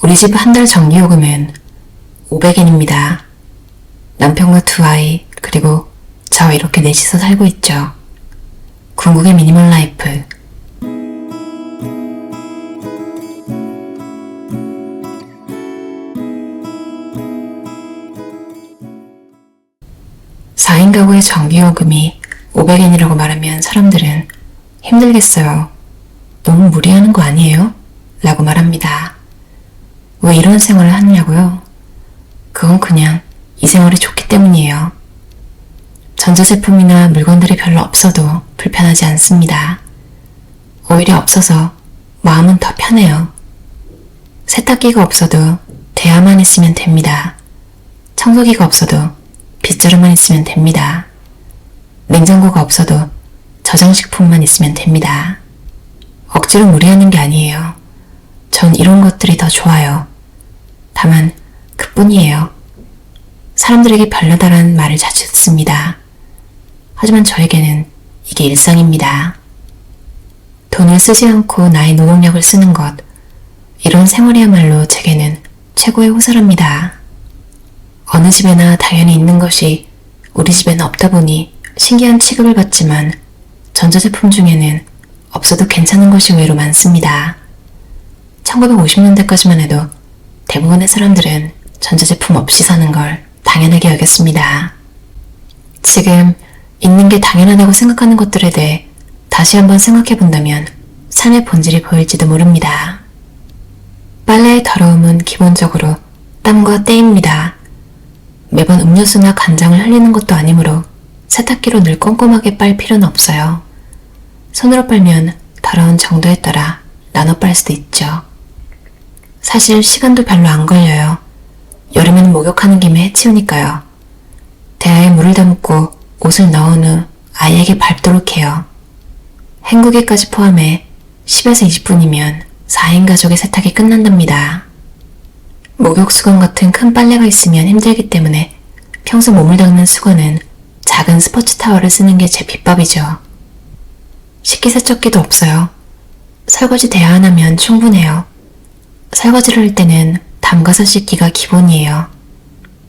우리 집 한 달 전기요금은 500엔입니다. 남편과 두 아이, 그리고 저 이렇게 넷이서 살고 있죠. 궁극의 미니멀 라이프. (4인) 가구의 전기요금이 500엔이라고 말하면 사람들은 힘들겠어요. 너무 무리하는 거 아니에요? 라고 말합니다. 왜 이런 생활을 하느냐고요? 그건 그냥 이 생활이 좋기 때문이에요. 전자제품이나 물건들이 별로 없어도 불편하지 않습니다. 오히려 없어서 마음은 더 편해요. 세탁기가 없어도 대야만 있으면 됩니다. 청소기가 없어도 빗자루만 있으면 됩니다. 냉장고가 없어도 저장식품만 있으면 됩니다. 억지로 무리하는 게 아니에요. 전 이런 것들이 더 좋아요. 다만 그뿐이에요. 사람들에게 별로다라는 말을 자주 듣습니다. 하지만 저에게는 이게 일상입니다. 돈을 쓰지 않고 나의 노동력을 쓰는 것, 이런 생활이야말로 제게는 최고의 호사랍니다. 어느 집에나 당연히 있는 것이 우리 집에는 없다 보니 신기한 취급을 받지만 전자제품 중에는 없어도 괜찮은 것이 의외로 많습니다. 1950년대까지만 해도 대부분의 사람들은 전자제품 없이 사는 걸 당연하게 여겼습니다. 지금 있는 게 당연하다고 생각하는 것들에 대해 다시 한번 생각해 본다면 삶의 본질이 보일지도 모릅니다. 빨래의 더러움은 기본적으로 땀과 때입니다. 매번 음료수나 간장을 흘리는 것도 아니므로 세탁기로 늘 꼼꼼하게 빨 필요는 없어요. 손으로 빨면 더러운 정도에 따라 나눠 빨 수도 있죠. 사실 시간도 별로 안 걸려요. 여름에는 목욕하는 김에 해치우니까요. 대야에 물을 담고 옷을 넣은 후 아이에게 밟도록 해요. 헹구기까지 포함해 10에서 20분이면 4인 가족의 세탁이 끝난답니다. 목욕 수건 같은 큰 빨래가 있으면 힘들기 때문에 평소 몸을 닦는 수건은 작은 스포츠 타월을 쓰는 게 제 비법이죠. 식기세척기도 없어요. 설거지 대야 하나면 충분해요. 설거지를 할 때는 담가서 씻기가 기본이에요.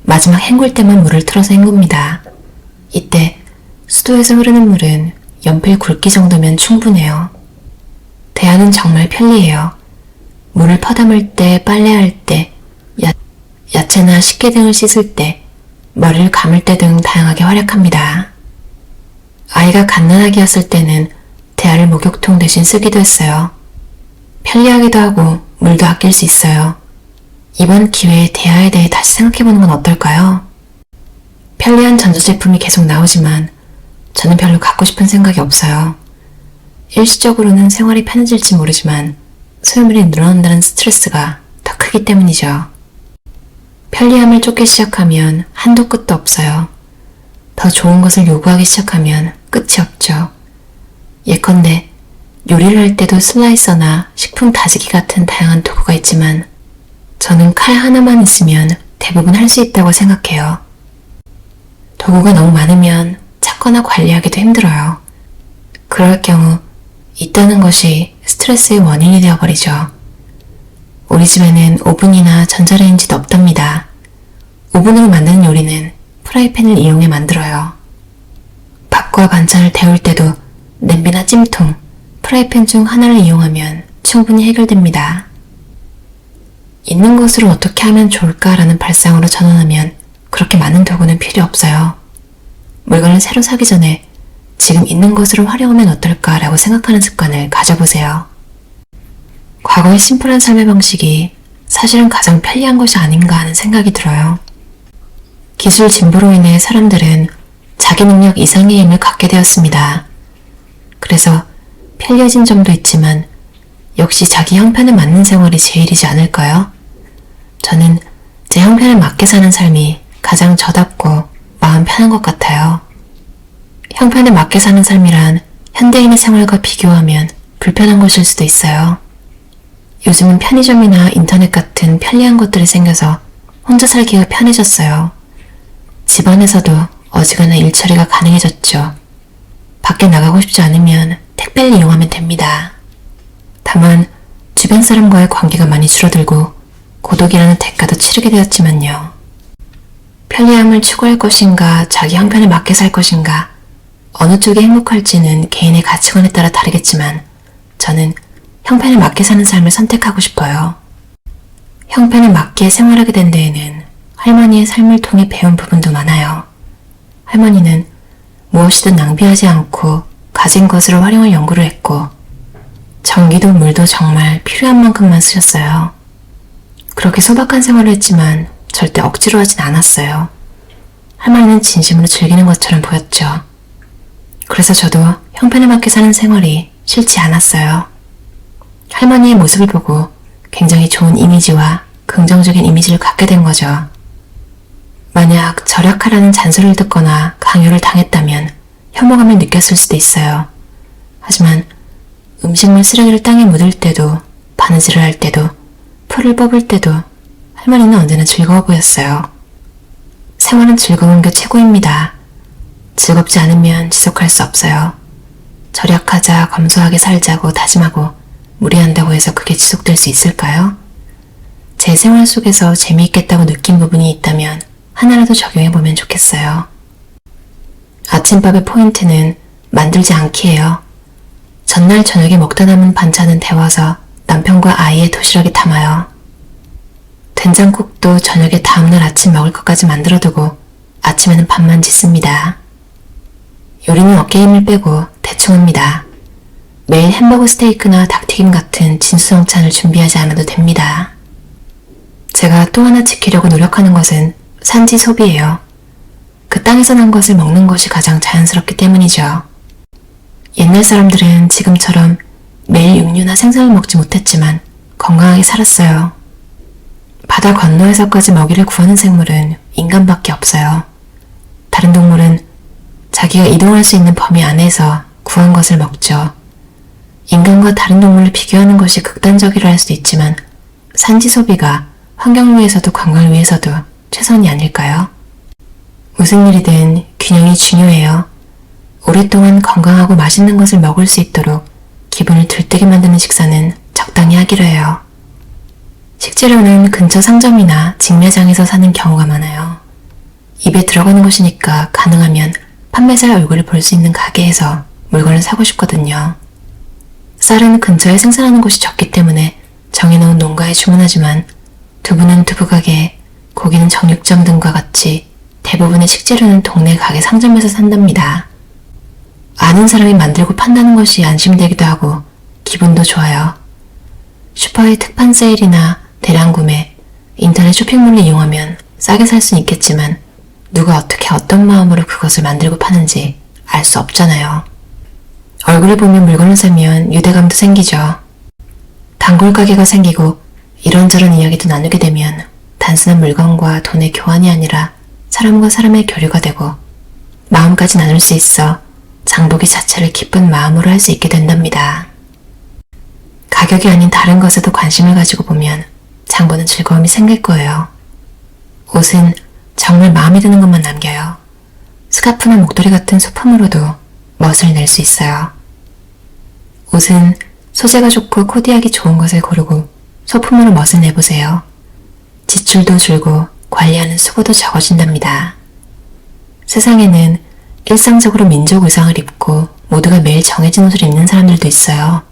마지막 헹굴 때만 물을 틀어서 헹굽니다. 이때 수도에서 흐르는 물은 연필 굵기 정도면 충분해요. 대야는 정말 편리해요. 물을 퍼담을 때, 빨래할 때, 야채나 식기 등을 씻을 때, 머리를 감을 때 등 다양하게 활약합니다. 아이가 갓난아기였을 때는 대야를 목욕통 대신 쓰기도 했어요. 편리하기도 하고 물도 아낄 수 있어요. 이번 기회에 대야에 대해 다시 생각해보는 건 어떨까요? 편리한 전자제품이 계속 나오지만 저는 별로 갖고 싶은 생각이 없어요. 일시적으로는 생활이 편해질지 모르지만 소유물이 늘어난다는 스트레스가 더 크기 때문이죠. 편리함을 쫓기 시작하면 한도 끝도 없어요. 더 좋은 것을 요구하기 시작하면 끝이 없죠. 예컨대 요리를 할 때도 슬라이서나 식품 다지기 같은 다양한 도구가 있지만 저는 칼 하나만 있으면 대부분 할 수 있다고 생각해요. 도구가 너무 많으면 찾거나 관리하기도 힘들어요. 그럴 경우 있다는 것이 스트레스의 원인이 되어버리죠. 우리 집에는 오븐이나 전자레인지도 없답니다. 오븐으로 만드는 요리는 프라이팬을 이용해 만들어요. 밥과 반찬을 데울 때도 냄비나 찜통, 프라이팬 중 하나를 이용하면 충분히 해결됩니다. 있는 것으로 어떻게 하면 좋을까라는 발상으로 전환하면 그렇게 많은 도구는 필요 없어요. 물건을 새로 사기 전에 지금 있는 것으로 활용하면 어떨까라고 생각하는 습관을 가져보세요. 과거의 심플한 삶의 방식이 사실은 가장 편리한 것이 아닌가 하는 생각이 들어요. 기술 진보로 인해 사람들은 자기 능력 이상의 힘을 갖게 되었습니다. 그래서 편리해진 점도 있지만 역시 자기 형편에 맞는 생활이 제일이지 않을까요? 저는 제 형편에 맞게 사는 삶이 가장 저답고 마음 편한 것 같아요. 형편에 맞게 사는 삶이란 현대인의 생활과 비교하면 불편한 것일 수도 있어요. 요즘은 편의점이나 인터넷 같은 편리한 것들이 생겨서 혼자 살기가 편해졌어요. 집안에서도 어지간한 일처리가 가능해졌죠. 밖에 나가고 싶지 않으면 택배를 이용하면 됩니다. 다만 주변 사람과의 관계가 많이 줄어들고 고독이라는 대가도 치르게 되었지만요. 편리함을 추구할 것인가, 자기 형편에 맞게 살 것인가, 어느 쪽이 행복할지는 개인의 가치관에 따라 다르겠지만 저는 형편에 맞게 사는 삶을 선택하고 싶어요. 형편에 맞게 생활하게 된 데에는 할머니의 삶을 통해 배운 부분도 많아요. 할머니는 무엇이든 낭비하지 않고 가진 것으로 활용할 연구를 했고 전기도 물도 정말 필요한 만큼만 쓰셨어요. 그렇게 소박한 생활을 했지만 절대 억지로 하진 않았어요. 할머니는 진심으로 즐기는 것처럼 보였죠. 그래서 저도 형편에 맞게 사는 생활이 싫지 않았어요. 할머니의 모습을 보고 굉장히 좋은 이미지와 긍정적인 이미지를 갖게 된 거죠. 만약 절약하라는 잔소리를 듣거나 강요를 당했다면 혐오감을 느꼈을 수도 있어요. 하지만 음식물 쓰레기를 땅에 묻을 때도, 바느질을 할 때도, 풀을 뽑을 때도 할머니는 언제나 즐거워 보였어요. 생활은 즐거운 게 최고입니다. 즐겁지 않으면 지속할 수 없어요. 절약하자, 검소하게 살자고 다짐하고 무리한다고 해서 그게 지속될 수 있을까요? 제 생활 속에서 재미있겠다고 느낀 부분이 있다면 하나라도 적용해보면 좋겠어요. 아침밥의 포인트는 만들지 않기예요. 전날 저녁에 먹다 남은 반찬은 데워서 남편과 아이의 도시락에 담아요. 된장국도 저녁에 다음날 아침 먹을 것까지 만들어두고 아침에는 밥만 짓습니다. 요리는 어깨 힘을 빼고 대충 합니다. 매일 햄버거 스테이크나 닭튀김 같은 진수성찬을 준비하지 않아도 됩니다. 제가 또 하나 지키려고 노력하는 것은 산지 소비예요. 그 땅에서 난 것을 먹는 것이 가장 자연스럽기 때문이죠. 옛날 사람들은 지금처럼 매일 육류나 생선을 먹지 못했지만 건강하게 살았어요. 바다 건너에서까지 먹이를 구하는 생물은 인간밖에 없어요. 다른 동물은 자기가 이동할 수 있는 범위 안에서 구한 것을 먹죠. 인간과 다른 동물을 비교하는 것이 극단적이라 할 수도 있지만 산지 소비가 환경을 위해서도 건강을 위해서도 최선이 아닐까요? 무슨 일이든 균형이 중요해요. 오랫동안 건강하고 맛있는 것을 먹을 수 있도록 기분을 들뜨게 만드는 식사는 적당히 하기로 해요. 식재료는 근처 상점이나 직매장에서 사는 경우가 많아요. 입에 들어가는 것이니까 가능하면 판매자의 얼굴을 볼 수 있는 가게에서 물건을 사고 싶거든요. 쌀은 근처에 생산하는 곳이 적기 때문에 정해놓은 농가에 주문하지만 두부는 두부가게, 고기는 정육점 등과 같이 대부분의 식재료는 동네 가게 상점에서 산답니다. 아는 사람이 만들고 판다는 것이 안심되기도 하고 기분도 좋아요. 슈퍼의 특판 세일이나 대량 구매, 인터넷 쇼핑몰을 이용하면 싸게 살 수는 있겠지만 누가 어떻게 어떤 마음으로 그것을 만들고 파는지 알 수 없잖아요. 얼굴을 보면 물건을 사면 유대감도 생기죠. 단골 가게가 생기고 이런저런 이야기도 나누게 되면 단순한 물건과 돈의 교환이 아니라 사람과 사람의 교류가 되고 마음까지 나눌 수 있어 장보기 자체를 기쁜 마음으로 할 수 있게 된답니다. 가격이 아닌 다른 것에도 관심을 가지고 보면 장보는 즐거움이 생길 거예요. 옷은 정말 마음에 드는 것만 남겨요. 스카프나 목도리 같은 소품으로도 멋을 낼 수 있어요. 옷은 소재가 좋고 코디하기 좋은 것을 고르고 소품으로 멋을 내보세요. 지출도 줄고 관리하는 수고도 적어진답니다. 세상에는 일상적으로 민족 의상을 입고 모두가 매일 정해진 옷을 입는 사람들도 있어요.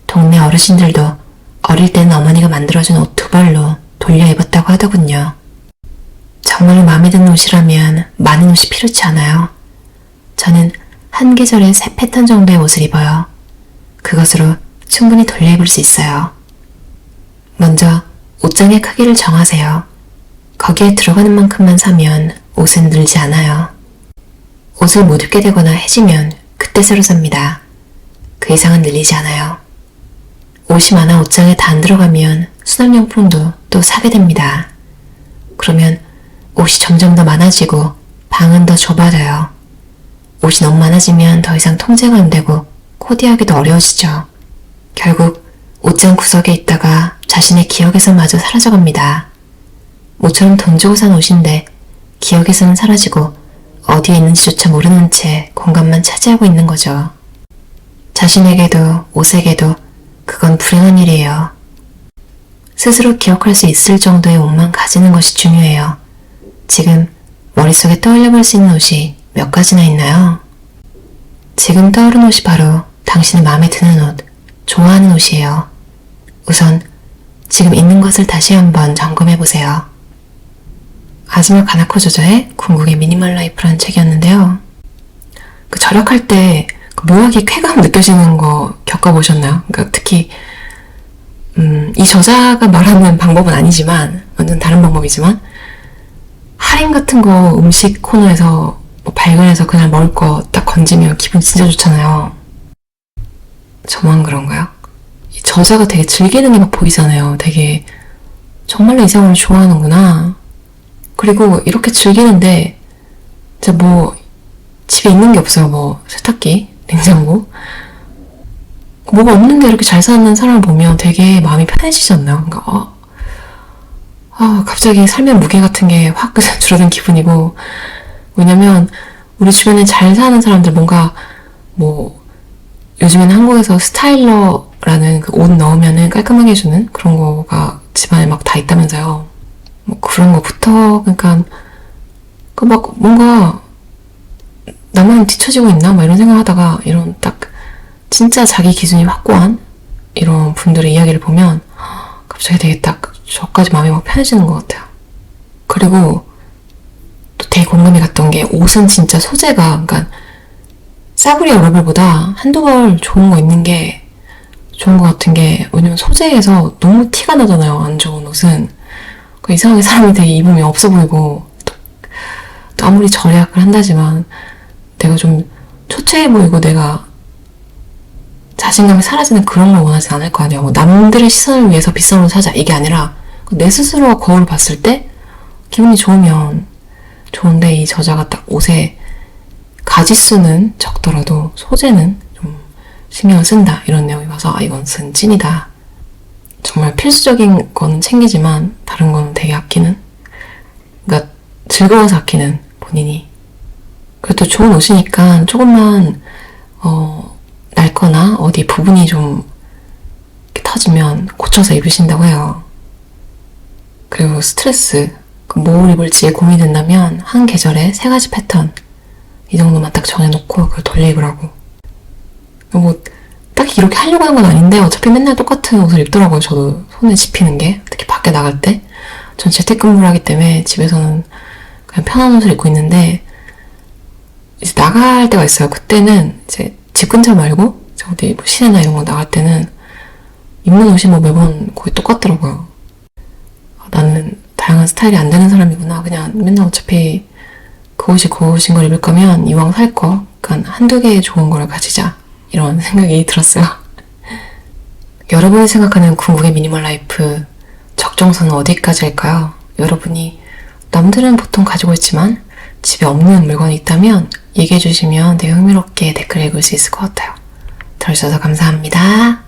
동네 어르신들도 어릴 때는 어머니가 만들어준 옷 2벌로 돌려 입었다고 하더군요. 정말 마음에 드는 옷이라면 많은 옷이 필요치 않아요. 저는 한 계절에 3패턴 정도의 옷을 입어요. 그것으로 충분히 돌려 입을 수 있어요. 먼저 옷장의 크기를 정하세요. 거기에 들어가는 만큼만 사면 옷은 늘지 않아요. 옷을 못 입게 되거나 해지면 그때 새로 삽니다. 그 이상은 늘리지 않아요. 옷이 많아 옷장에 다 안 들어가면 수납용품도 또 사게 됩니다. 그러면 옷이 점점 더 많아지고 방은 더 좁아져요. 옷이 너무 많아지면 더 이상 통제가 안 되고 코디하기도 어려워지죠. 결국 옷장 구석에 있다가 자신의 기억에서마저 사라져갑니다. 모처럼 돈 주고 산 옷인데 기억에서는 사라지고 어디에 있는지조차 모르는 채 공간만 차지하고 있는 거죠. 자신에게도 옷에게도 그건 불행한 일이에요. 스스로 기억할 수 있을 정도의 옷만 가지는 것이 중요해요. 지금 머릿속에 떠올려 볼 수 있는 옷이 몇 가지나 있나요? 지금 떠오른 옷이 바로 당신의 마음에 드는 옷, 좋아하는 옷이에요. 우선 지금 있는 것을 다시 한번 점검해 보세요. 아즈마 가나코 저자의 궁극의 미니멀 라이프라는 책이었는데요. 그 절약할 때 묘하게 쾌감 느껴지는 거 겪어보셨나요? 그러니까 특히 이 저자가 말하는 방법은 아니지만 완전 다른 방법이지만 할인 같은 거 음식 코너에서 뭐 발견해서 그날 먹을 거 딱 건지면 기분 진짜 좋잖아요. 저만 그런가요? 이 저자가 되게 즐기는 게 막 보이잖아요. 되게 정말로 이 사람을 좋아하는구나. 그리고 이렇게 즐기는데 진짜 뭐 집에 있는 게 없어요. 뭐 세탁기, 냉장고 뭐가 없는데 이렇게 잘 사는 사람을 보면 되게 마음이 편해지지 않나요? 그러니까 갑자기 삶의 무게 같은 게 확 줄어든 기분이고, 왜냐면 우리 주변에 잘 사는 사람들 뭔가 뭐 요즘에는 한국에서 스타일러라는 그 옷 넣으면은 깔끔하게 해주는 그런 거가 집안에 막 다 있다면서요. 뭐 그런 거부터 그러니까 그 막 뭔가 나만 뒤처지고 있나? 막 이런 생각하다가 이런 딱 진짜 자기 기준이 확고한 이런 분들의 이야기를 보면 갑자기 되게 딱 저까지 마음이 막 편해지는 것 같아요. 그리고 또 되게 공감이 갔던 게 옷은 진짜 소재가 그러니까 싸구려 여러 벌보다 한두 벌 좋은 거 입는 게 좋은 것 같은 게 왜냐면 소재에서 너무 티가 나잖아요. 안 좋은 옷은. 이상하게 사람이 되게 입으면 없어 보이고 또 아무리 절약을 한다지만 내가 좀 초췌해 보이고 내가 자신감이 사라지는 그런 걸 원하지 않을 거 아니에요. 뭐 남들의 시선을 위해서 비싼 옷을 사자 이게 아니라 내 스스로가 거울을 봤을 때 기분이 좋으면 좋은데 이 저자가 딱 옷에 가지수는 적더라도 소재는 좀 신경을 쓴다 이런 내용이 와서 이건 쓴 찐이다. 정말 필수적인 거는 챙기지만 다른 거는 되게 아끼는, 그러니까 즐거워서 아끼는 본인이. 그래도 좋은 옷이니까 조금만 낡거나 어디 부분이 좀 터지면 고쳐서 입으신다고 해요. 그리고 스트레스, 뭘 입을지 고민된다면 한 계절에 3가지 패턴 이 정도만 딱 정해놓고 그걸 돌려 입으라고. 뭐 딱히 이렇게 하려고 한 건 아닌데 어차피 맨날 똑같은 옷을 입더라고요. 저도 손에 집히는 게. 특히 밖에 나갈 때. 전 재택근무를 하기 때문에 집에서는 그냥 편한 옷을 입고 있는데 이제 나갈 때가 있어요. 그때는 이제 집 근처 말고 어디 뭐 시내나 이런 거 나갈 때는 입는 옷이 뭐 매번 거의 똑같더라고요. 나는 다양한 스타일이 안 되는 사람이구나. 그냥 맨날 어차피 그 옷이 그 옷인 걸 입을 거면 이왕 살 거 그러니까 한두 개의 좋은 걸 가지자. 이런 생각이 들었어요. 여러분이 생각하는 궁극의 미니멀 라이프 적정선은 어디까지일까요? 여러분이 남들은 보통 가지고 있지만 집에 없는 물건이 있다면 얘기해 주시면 되게 흥미롭게 댓글 읽을 수 있을 것 같아요. 들어주셔서 감사합니다.